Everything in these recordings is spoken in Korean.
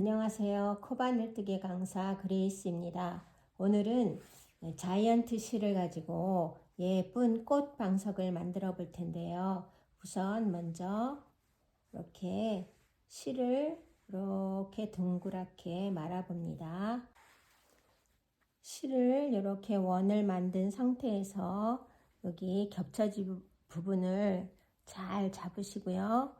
안녕하세요. 코바늘뜨기 강사 그레이스입니다. 오늘은 자이언트 실을 가지고 예쁜 꽃 방석을 만들어 볼 텐데요. 우선 먼저 이렇게 실을 이렇게 동그랗게 말아 봅니다. 실을 이렇게 원을 만든 상태에서 여기 겹쳐진 부분을 잘 잡으시고요.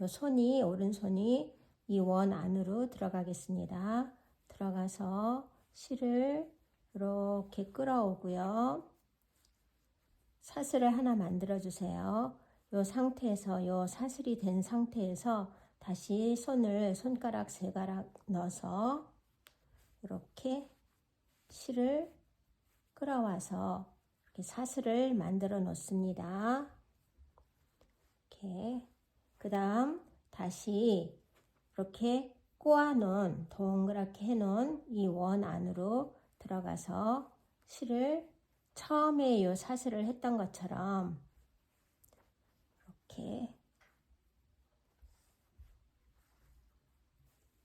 요 손이, 오른손이 이 원 안으로 들어가겠습니다. 들어가서 실을 이렇게 끌어오고요. 사슬을 하나 만들어 주세요. 요 상태에서, 요 사슬이 된 상태에서 다시 손가락 세 가락 넣어서 이렇게 실을 끌어와서 이렇게 사슬을 만들어 놓습니다. 이렇게. 그 다음 다시 이렇게 꼬아놓은, 동그랗게 해놓은 이 원 안으로 들어가서 실을 처음에 이 사슬을 했던 것처럼 이렇게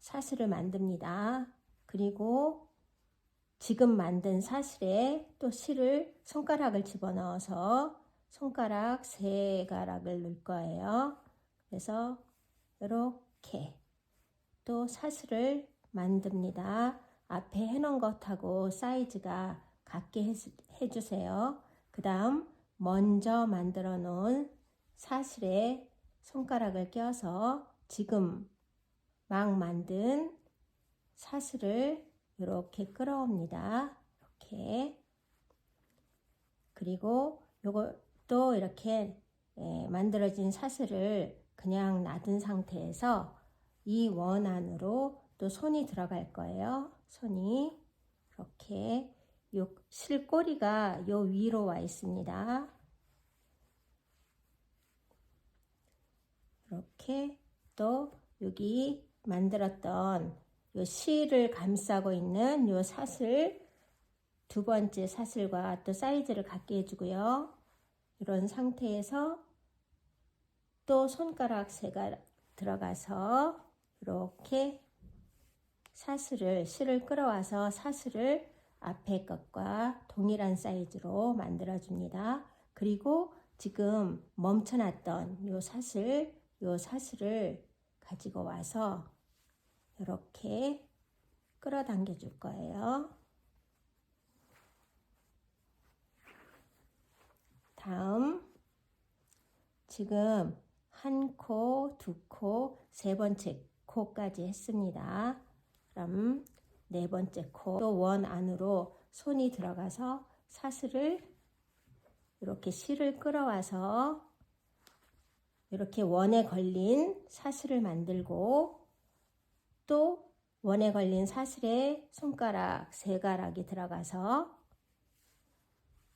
사슬을 만듭니다. 그리고 지금 만든 사슬에 또 실을, 손가락을 집어넣어서 손가락 세 가락을 넣을 거예요. 그래서 이렇게 또 사슬을 만듭니다. 앞에 해놓은 것하고 사이즈가 같게 해주세요. 그 다음 먼저 만들어 놓은 사슬에 손가락을 껴서 지금 막 만든 사슬을 이렇게 끌어옵니다. 이렇게. 그리고 요것도 이렇게 만들어진 사슬을 그냥 놔둔 상태에서 이 원 안으로 또 손이 들어갈 거예요. 손이 이렇게, 요 실꼬리가 요 위로 와 있습니다. 이렇게 또 여기 만들었던 요 실을 감싸고 있는 요 사슬, 두 번째 사슬과 또 사이즈를 같게 해주고요. 이런 상태에서 또 손가락 세 가락 들어가서 이렇게 실을 끌어와서 사슬을 앞에 것과 동일한 사이즈로 만들어 줍니다. 그리고 지금 멈춰놨던 요 사슬을 가지고 와서 이렇게 끌어당겨 줄 거예요. 다음, 지금 한 코, 두 코, 세 번째 코까지 했습니다. 그럼 네 번째 코, 또 원 안으로 손이 들어가서 사슬을 이렇게 실을 끌어와서 이렇게 원에 걸린 사슬을 만들고, 또 원에 걸린 사슬에 손가락 세 가락이 들어가서,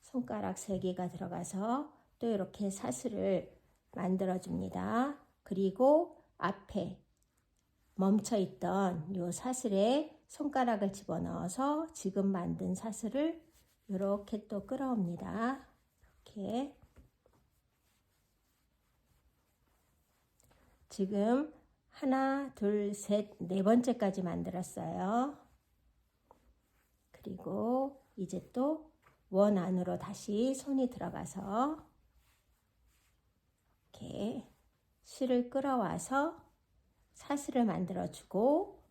손가락 세 개가 들어가서 또 이렇게 사슬을 만들어 줍니다. 그리고 앞에 멈춰있던 요 사슬에 손가락을 집어넣어서 지금 만든 사슬을 이렇게 또 끌어옵니다. 이렇게. 지금 하나, 둘, 셋, 네 번째까지 만들었어요. 그리고 이제 또 원 안으로 다시 손이 들어가서 이렇게 실을 끌어와서 사슬을 만들어주고,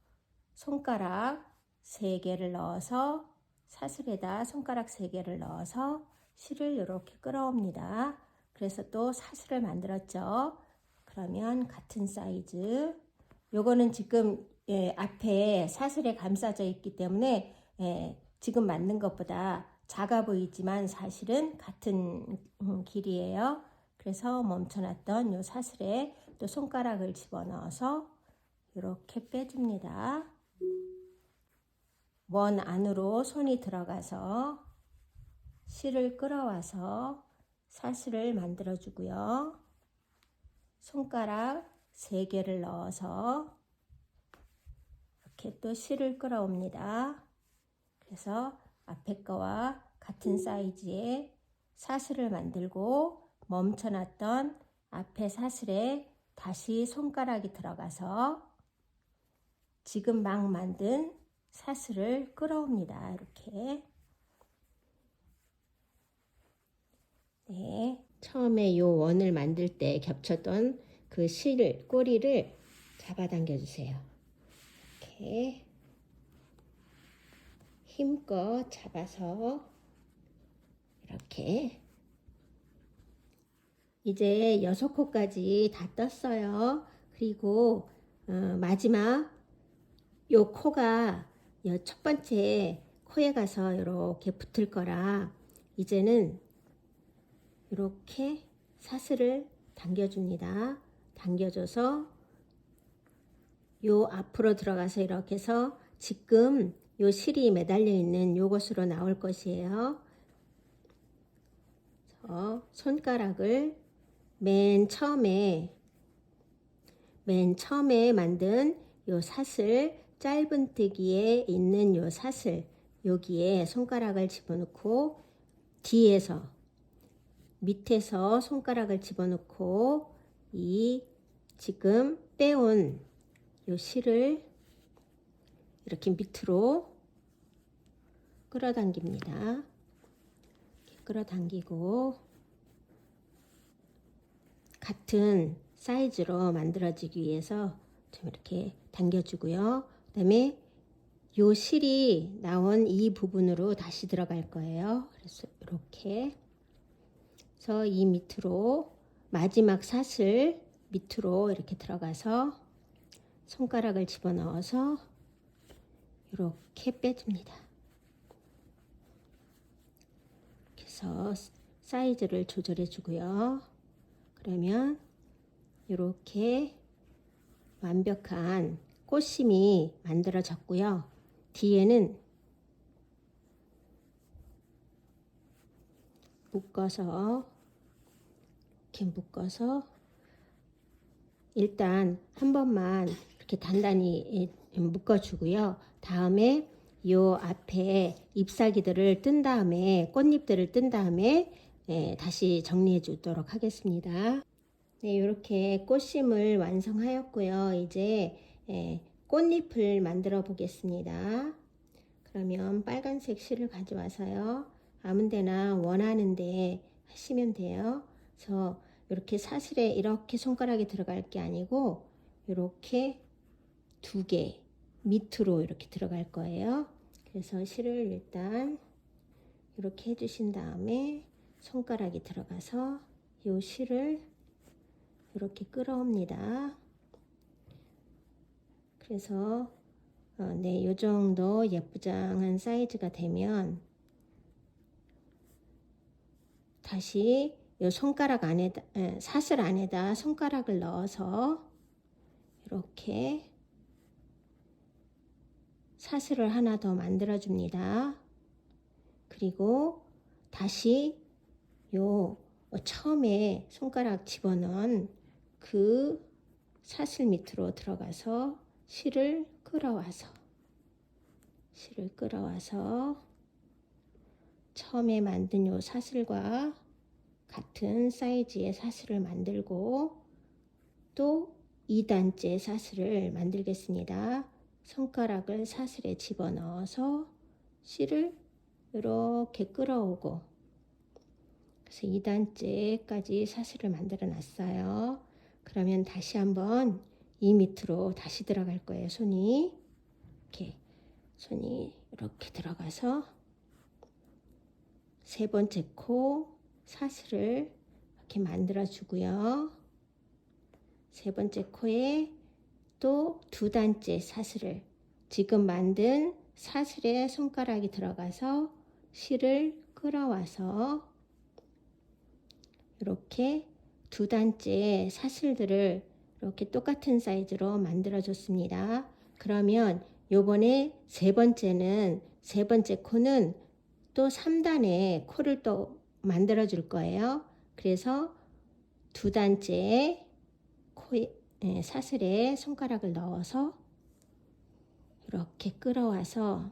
손가락 3개를 넣어서 사슬에다 손가락 3개를 넣어서 실을 이렇게 끌어옵니다. 그래서 또 사슬을 만들었죠. 그러면 같은 사이즈, 요거는 지금 앞에 사슬에 감싸져 있기 때문에 지금 만든 것보다 작아 보이지만 사실은 같은 길이에요. 그래서 멈춰놨던 요 사슬에 또 손가락을 집어넣어서 이렇게 빼줍니다. 원 안으로 손이 들어가서 실을 끌어와서 사슬을 만들어 주고요. 손가락 3개를 넣어서 이렇게 또 실을 끌어옵니다. 그래서 앞에 거와 같은 사이즈의 사슬을 만들고, 멈춰놨던 앞에 사슬에 다시 손가락이 들어가서 지금 막 만든 사슬을 끌어옵니다. 이렇게. 네. 처음에 요 원을 만들 때 겹쳤던 그 꼬리를 잡아당겨 주세요. 이렇게 힘껏 잡아서 이렇게. 이제 6코까지 다 떴어요. 그리고 마지막 요 코가 요 첫 번째 코에 가서 이렇게 붙을 거라 이제는 이렇게 사슬을 당겨줍니다. 당겨줘서 요 앞으로 들어가서 이렇게 해서 지금 요 실이 매달려 있는 요것으로 나올 것이에요. 손가락을 맨 처음에 만든 요 사슬, 짧은뜨기에 있는 요 사슬, 여기에 손가락을 집어넣고 뒤에서 밑에서 손가락을 집어넣고 이 지금 빼온 요 실을 이렇게 밑으로 끌어당깁니다. 이렇게 끌어당기고 같은 사이즈로 만들어지기 위해서 좀 이렇게 당겨주고요. 그 다음에 요 실이 나온 이 부분으로 다시 들어갈 거예요. 그래서 이렇게 해서 이 밑으로 마지막 사슬 밑으로 이렇게 들어가서 손가락을 집어넣어서 이렇게 빼줍니다. 이렇게 해서 사이즈를 조절해 주고요. 그러면 이렇게 완벽한 꽃심이 만들어졌고요. 뒤에는 이렇게 묶어서 일단 한 번만 이렇게 단단히 묶어주고요. 다음에 요 앞에 잎사귀들을 뜬 다음에 꽃잎들을 뜬 다음에 다시 정리해 주도록 하겠습니다. 네, 이렇게 꽃심을 완성하였고요. 이제 꽃잎을 만들어 보겠습니다. 그러면 빨간색 실을 가져와서요. 아무 데나 원하는데 하시면 돼요. 그래서 이렇게 사슬에 이렇게 손가락이 들어갈 게 아니고 이렇게 2개 밑으로 이렇게 들어갈 거예요. 그래서 실을 일단 이렇게 해주신 다음에 손가락이 들어가서 이 실을 이렇게 끌어옵니다. 그래서 네, 이 정도 예쁘장한 사이즈가 되면 다시 이 손가락 안에다 사슬 안에다 손가락을 넣어서 이렇게 사슬을 하나 더 만들어 줍니다. 그리고 다시 요 처음에 손가락 집어넣은 그 사슬 밑으로 들어가서 실을 끌어와서 처음에 만든 요 사슬과 같은 사이즈의 사슬을 만들고 또 2단째 사슬을 만들겠습니다. 손가락을 사슬에 집어넣어서 실을 이렇게 끌어오고 그래서 2단째까지 사슬을 만들어 놨어요. 그러면 다시 한번 이 밑으로 다시 들어갈 거예요. 손이 이렇게 들어가서 세 번째 코 사슬을 이렇게 만들어 주고요. 세 번째 코에 또 2단째 사슬을 지금 만든 사슬에 손가락이 들어가서 실을 끌어와서 이렇게 2단째 사슬들을 이렇게 똑같은 사이즈로 만들어 줬습니다. 그러면 요번에 세 번째 코는 또 3단의 코를 또 만들어 줄 거예요. 그래서 2단째 사슬에 손가락을 넣어서 이렇게 끌어와서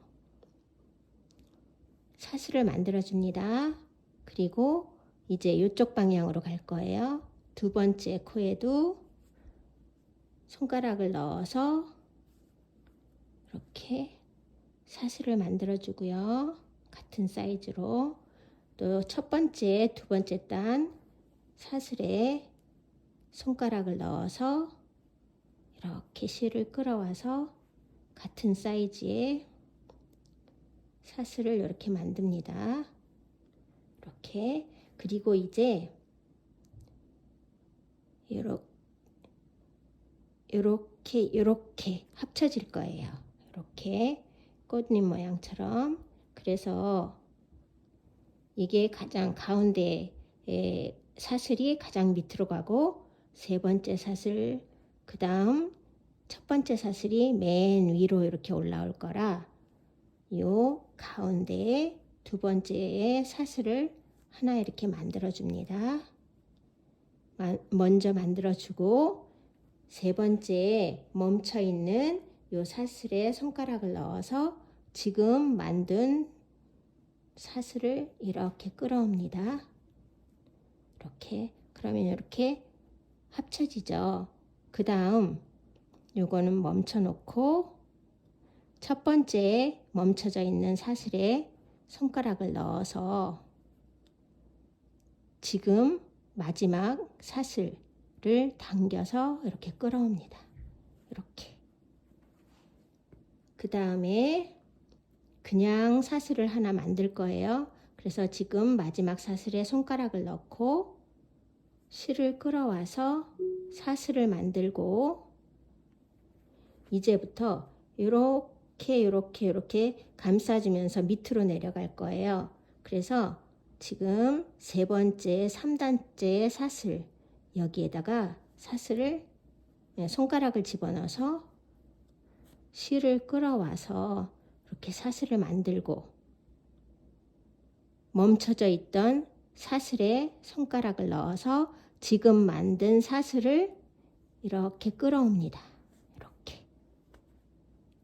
사슬을 만들어 줍니다. 그리고 이제 이쪽 방향으로 갈 거예요. 2번째 코에도 손가락을 넣어서 이렇게 사슬을 만들어 주고요. 같은 사이즈로 또 첫 번째, 두 번째 단 사슬에 손가락을 넣어서 이렇게 실을 끌어와서 같은 사이즈의 사슬을 이렇게 만듭니다. 이렇게. 그리고 이제 이렇게 합쳐질 거예요. 이렇게 꽃잎 모양처럼. 그래서 이게 가장 가운데 사슬이 가장 밑으로 가고 세 번째 사슬, 그 다음 첫 번째 사슬이 맨 위로 이렇게 올라올 거라 요 가운데에 두 번째 사슬을 하나 이렇게 만들어 줍니다. 먼저 만들어 주고 세 번째 멈춰 있는 요 사슬에 손가락을 넣어서 지금 만든 사슬을 이렇게 끌어옵니다. 이렇게. 그러면 이렇게 합쳐지죠. 그 다음 요거는 멈춰 놓고 첫 번째 멈춰져 있는 사슬에 손가락을 넣어서 지금 마지막 사슬을 당겨서 이렇게 끌어옵니다. 이렇게. 그 다음에 그냥 사슬을 하나 만들 거예요. 그래서 지금 마지막 사슬에 손가락을 넣고 실을 끌어와서 사슬을 만들고 이제부터 이렇게 감싸주면서 밑으로 내려갈 거예요. 그래서 지금 세 번째, 3단째 사슬 여기에다가 사슬을 손가락을 집어넣어서 실을 끌어와서 이렇게 사슬을 만들고 멈춰져 있던 사슬에 손가락을 넣어서 지금 만든 사슬을 이렇게 끌어옵니다. 이렇게.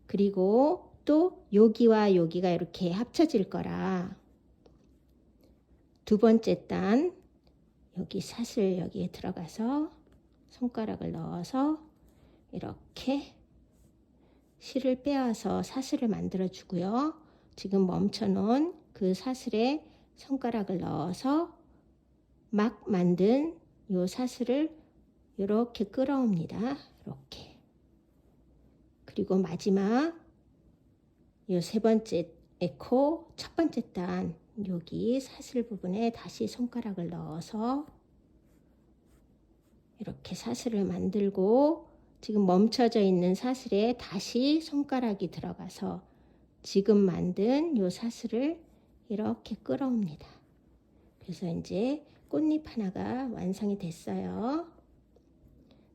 그리고 또 여기와 여기가 이렇게 합쳐질 거라 두 번째 단 여기 사슬 여기에 들어가서 손가락을 넣어서 이렇게 실을 빼와서 사슬을 만들어 주고요. 지금 멈춰 놓은 그 사슬에 손가락을 넣어서 막 만든 요 사슬을 이렇게 끌어옵니다. 이렇게. 그리고 마지막 요 세 번째 코 첫 번째 단 여기 사슬 부분에 다시 손가락을 넣어서 이렇게 사슬을 만들고 지금 멈춰져 있는 사슬에 다시 손가락이 들어가서 지금 만든 요 사슬을 이렇게 끌어옵니다. 그래서 이제 꽃잎 하나가 완성이 됐어요.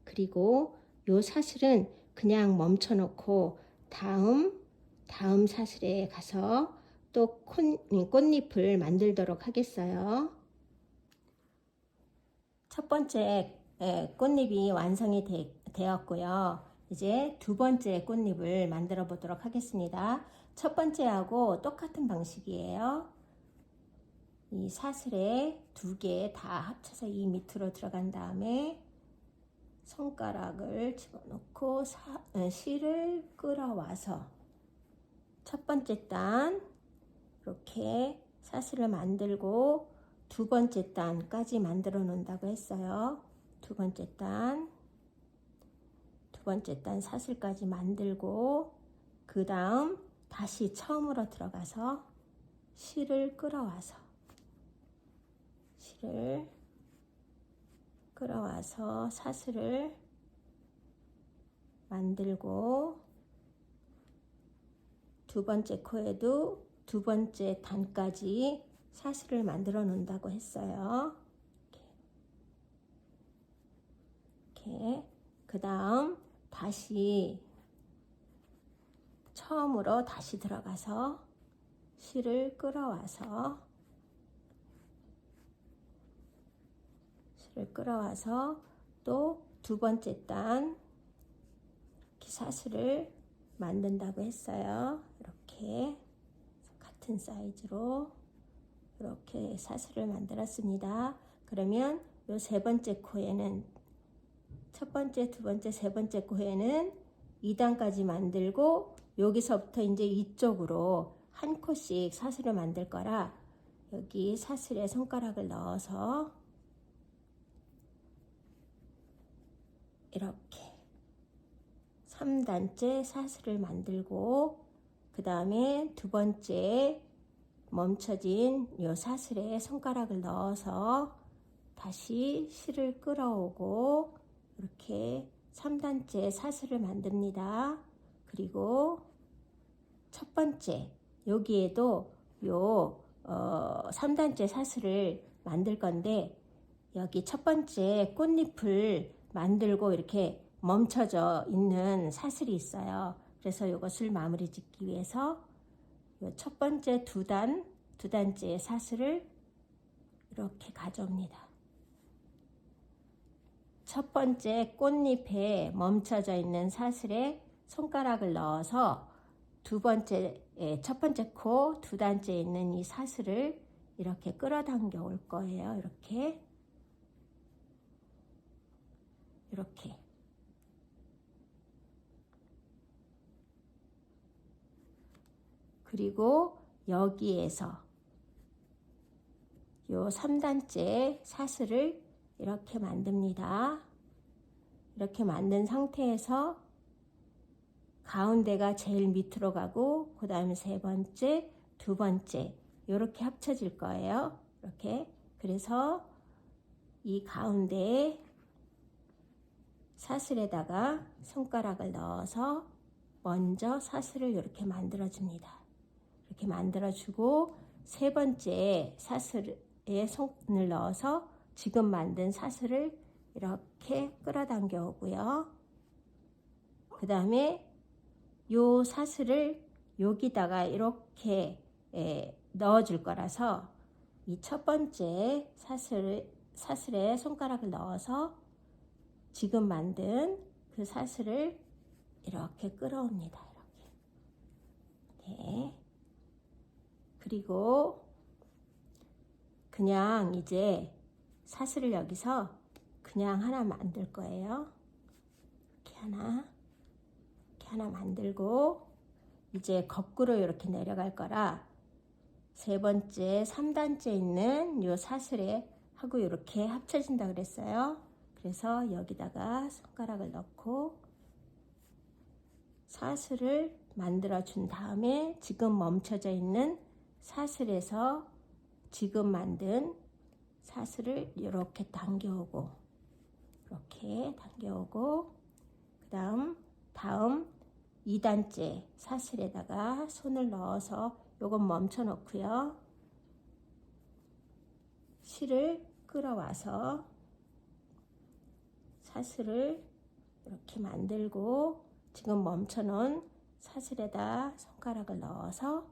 그리고 요 사슬은 그냥 멈춰 놓고 다음 사슬에 가서 또 꽃잎을 만들도록 하겠어요. 첫 번째 꽃잎이 완성이 되었고요. 이제 두 번째 꽃잎을 만들어 보도록 하겠습니다. 첫 번째하고 똑같은 방식이에요. 이 사슬에 두 개 다 합쳐서 이 밑으로 들어간 다음에 손가락을 집어넣고 실을 끌어와서 첫 번째 단 이렇게 사슬을 만들고 두 번째 단까지 만들어 놓는다고 했어요. 두 번째 단 사슬까지 만들고 그 다음 다시 처음으로 들어가서 실을 끌어와서 사슬을 만들고 두 번째 코에도 두 번째 단까지 사슬을 만들어 놓는다고 했어요. 이렇게. 그 다음 다시 처음으로 다시 들어가서 실을 끌어와서 또 두 번째 단 이렇게 사슬을 만든다고 했어요. 이렇게 같은 사이즈로 이렇게 사슬을 만들었습니다. 그러면 요 세 번째 코에는 첫 번째, 두 번째, 세 번째 코에는 2단까지 만들고 여기서부터 이제 이쪽으로 한 코씩 사슬을 만들 거라 여기 사슬에 손가락을 넣어서 이렇게 3단째 사슬을 만들고 그 다음에 두 번째 멈춰진 요 사슬에 손가락을 넣어서 다시 실을 끌어오고 이렇게 3단째 사슬을 만듭니다. 그리고 첫 번째 여기에도 요 3단째 사슬을 만들 건데 여기 첫 번째 꽃잎을 만들고 이렇게 멈춰져 있는 사슬이 있어요. 그래서 이것을 마무리 짓기 위해서 첫 번째 두 단째 사슬을 이렇게 가져옵니다. 첫 번째 꽃잎에 멈춰져 있는 사슬에 손가락을 넣어서 첫 번째 코 두 단째에 있는 이 사슬을 이렇게 끌어당겨 올 거예요. 이렇게 그리고 여기에서 요 3단째 사슬을 이렇게 만듭니다. 이렇게 만든 상태에서 가운데가 제일 밑으로 가고 그 다음에 세 번째, 두 번째 이렇게 합쳐질 거예요. 이렇게 그래서 이 가운데에 사슬에다가 손가락을 넣어서 먼저 사슬을 이렇게 만들어 줍니다. 이렇게 만들어 주고 세 번째 사슬에 손을 넣어서 지금 만든 사슬을 이렇게 끌어당겨 오고요. 그 다음에 요 사슬을 여기다가 이렇게 넣어 줄 거라서 이 첫 번째 사슬에 손가락을 넣어서 지금 만든 그 사슬을 이렇게 끌어옵니다. 이렇게. 네. 그리고 그냥 이제 사슬을 여기서 그냥 하나 만들 거예요. 이렇게 하나 만들고 이제 거꾸로 이렇게 내려갈 거라 세 번째, 3단째 있는 요 사슬에 하고 이렇게 합쳐진다 그랬어요. 그래서 여기다가 손가락을 넣고 사슬을 만들어 준 다음에 지금 멈춰져 있는 사슬에서 지금 만든 사슬을 이렇게 당겨오고 다음 2단째 사슬에다가 손을 넣어서 요건 멈춰 놓고요. 실을 끌어와서 사슬을 이렇게 만들고 지금 멈춰 놓은 사슬에다 손가락을 넣어서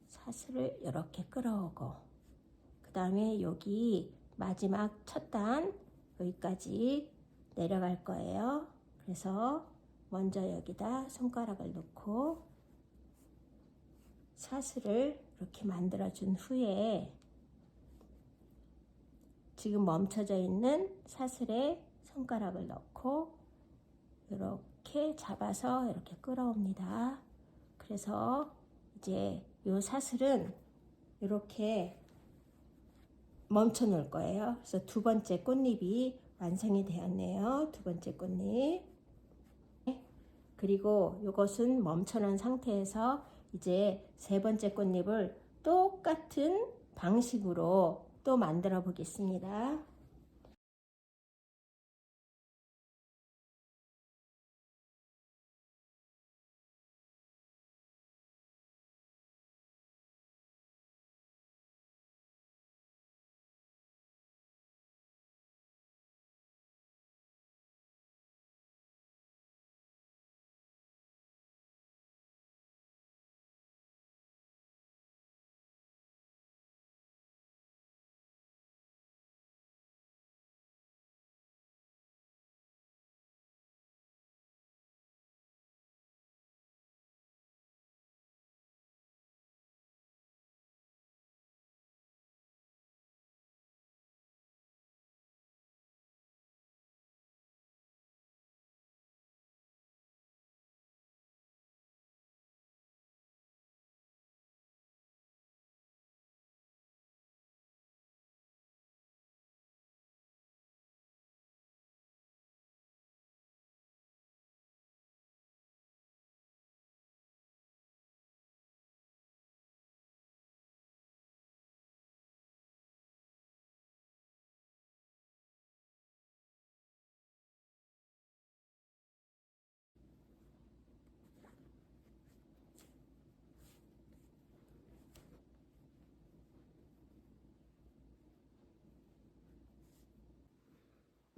사슬을 이렇게 끌어오고 그 다음에 여기 마지막 첫 단 여기까지 내려갈 거예요. 그래서 먼저 여기다 손가락을 넣고 사슬을 이렇게 만들어 준 후에 지금 멈춰져 있는 사슬에 손가락을 넣고 이렇게 잡아서 이렇게 끌어옵니다. 그래서 이제 이 사슬은 이렇게 멈춰 놓을 거예요. 그래서 두 번째 꽃잎이 완성이 되었네요. 두 번째 꽃잎. 그리고 이것은 멈춰 놓은 상태에서 이제 세 번째 꽃잎을 똑같은 방식으로 또 만들어 보겠습니다.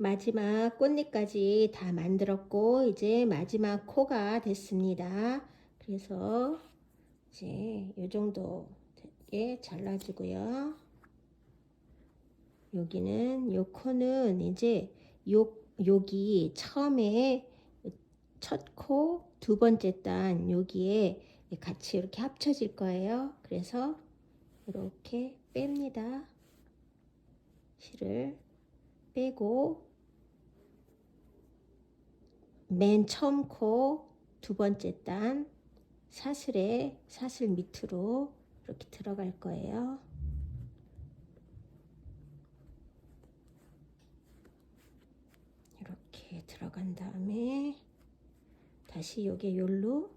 마지막 꽃잎까지 다 만들었고 이제 마지막 코가 됐습니다. 그래서 이제 이 정도에 잘라주고요. 여기는 요 코는 이제 여기 처음에 첫 코, 두 번째 단 여기에 같이 이렇게 합쳐질 거예요. 그래서 이렇게 뺍니다. 실을 빼고 맨 처음 코, 두 번째 단 사슬 밑으로 이렇게 들어갈 거예요. 이렇게 들어간 다음에 다시 요게 요로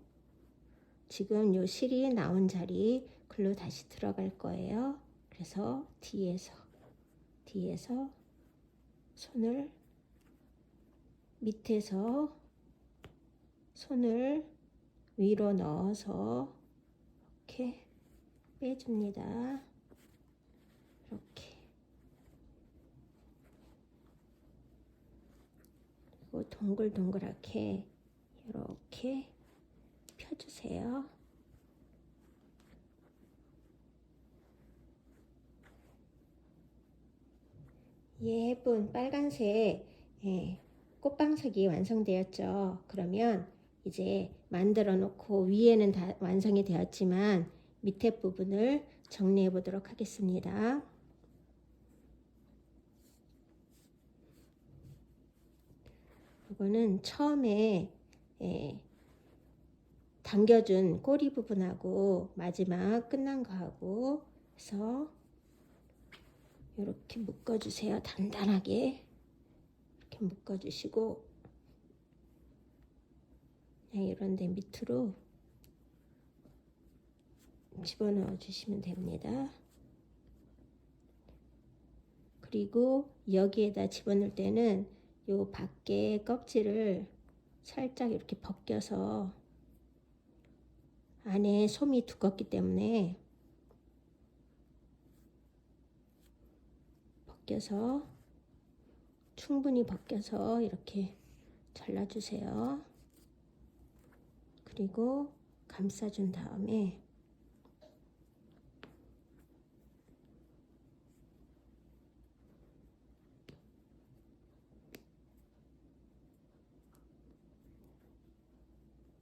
지금 요 실이 나온 자리 글로 다시 들어갈 거예요. 그래서 뒤에서 손을 밑에서 손을 위로 넣어서 이렇게 빼줍니다. 이렇게. 그리고 동글동글하게 이렇게 펴주세요. 예쁜 빨간색 꽃방석이 완성되었죠. 그러면 이제 만들어 놓고 위에는 다 완성이 되었지만 밑에 부분을 정리해 보도록 하겠습니다. 이거는 처음에 당겨준 꼬리 부분하고 마지막 끝난 거하고 해서 이렇게 묶어주세요. 단단하게 이렇게 묶어주시고 그냥 이런 데 밑으로 집어넣어 주시면 됩니다. 그리고 여기에다 집어넣을 때는 요 밖에 껍질을 살짝 이렇게 벗겨서 안에 솜이 두껍기 때문에 충분히 벗겨서 이렇게 잘라주세요. 그리고 감싸준 다음에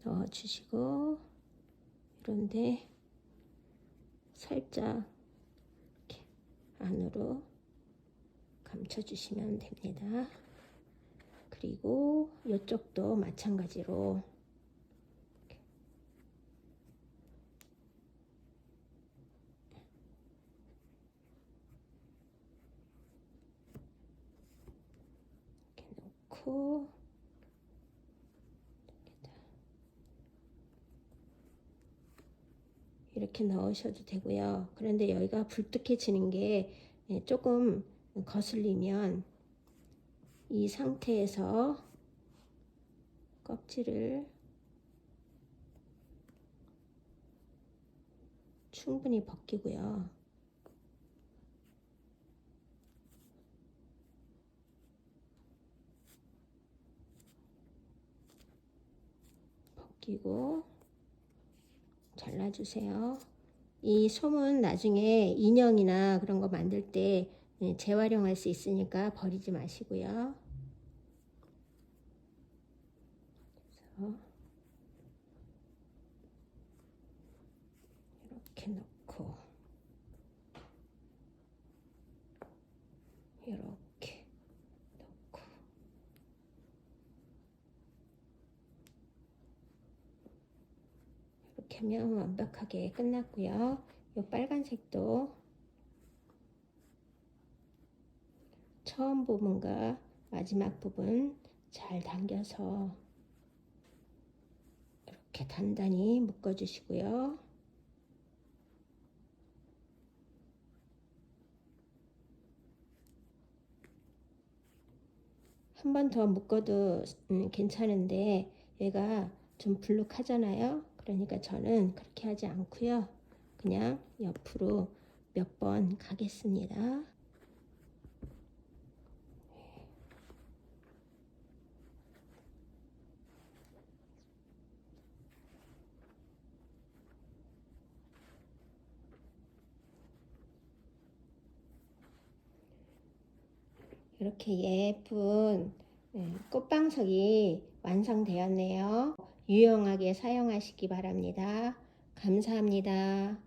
넣어주시고 이런데 살짝 이렇게 안으로 감춰주시면 됩니다. 그리고 이쪽도 마찬가지로 이렇게 놓고 이렇게 넣으셔도 되고요. 그런데 여기가 불뚝해지는 게 조금 거슬리면 이 상태에서 껍질을 충분히 벗기고요. 벗기고 잘라주세요. 이 솜은 나중에 인형이나 그런 거 만들 때 재활용할 수 있으니까 버리지 마시고요. 그래서 이렇게 넣고 이렇게 넣고 이렇게 하면 완벽하게 끝났고요. 이 빨간색도 처음 부분과 마지막 부분 잘 당겨서 이렇게 단단히 묶어 주시고요. 한 번 더 묶어도 괜찮은데 얘가 좀 불룩하잖아요. 그러니까 저는 그렇게 하지 않고요. 그냥 옆으로 몇 번 가겠습니다. 이렇게 예쁜 꽃방석이 완성되었네요. 유용하게 사용하시기 바랍니다. 감사합니다.